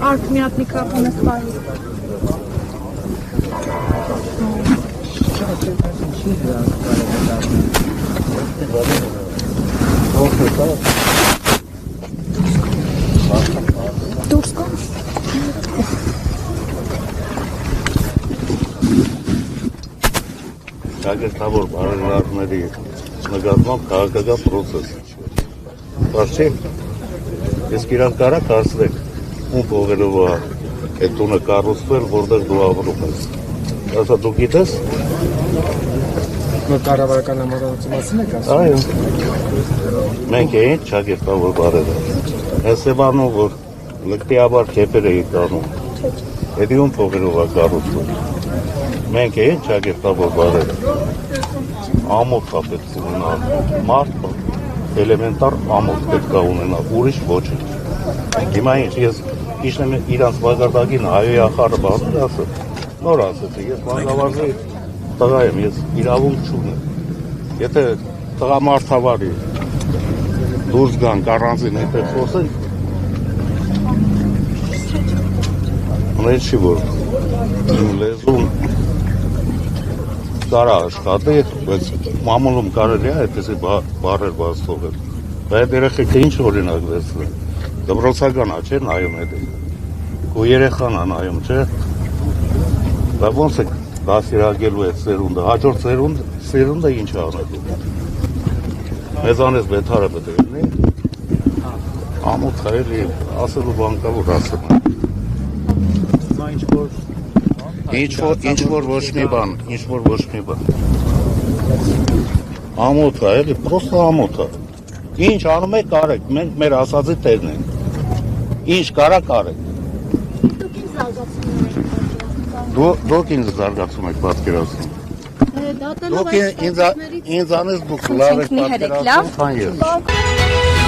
Արքմիատնիկա ունեցվայի։ Դուրս կա։ Շագերտավոր բարերարների նկատմամբ քաղաքական պրոցես։ Բարձի, ես իրան կարա կարծրեք, ում փողերով այդ տունը կառուցվել, որտեղ դու ապրում ես։ Ասա դու գիտես։ Կառավարական համառանոցի մասին եք ասում։ Այո։ Մենք էինք շագերտավոր բարերար։ Ես եվանում, որ լկտիաբար քեփեր էի կանում։ Էդի ում փողերով կառուցվել։ Մենք էինք շագերտավոր բարերար։ Ամոթ է պետք ունենալ, մարդ էլեմենտար ամոթ պետք է ունենալ, ուրիշ ոչինչ։ Հիմա ես իշնեմ իրանց մագարտագին հայոյի ախարը բանում ասը, նոր ասեցի, ես մագավարժի տղա եմ, ես իրավունք չունեմ։ Եթե տղամարդավարի դուրս գան առանձին հետ խոսենք, ունեն չի որ լեզուն կարա աշխատի, բայց մամուլում կարելի է այդպեսի բարեր բաց թողել։ Բայց երեխեքը ինչ օրինակ վերցրել։ Դպրոցական է, չէ՞ նայում էդի։ Ու երեխան է նայում, չէ՞։ Դա ոնց է դասիրակելու այդ սերունդը, հաջորդ սերունդը ինչ է անելու։ Մեզանից բեթարը պետք է լինի։ Ամոթ է էլի, ասելու բան կա, որ ասում է։ Ինչ որ ոչ մի բան։ Ամոթ է, էլի, պրոստը ամոթ է։ Ինչ անում եք կարեք, մենք մեր ասածի տերն ենք։ Ինչ կարա կարեք։ Դուք ինձ զարգացում եք պատկերացնում։ Դուք ինձանից դուք լավ եք պատկերացնում, քան ես։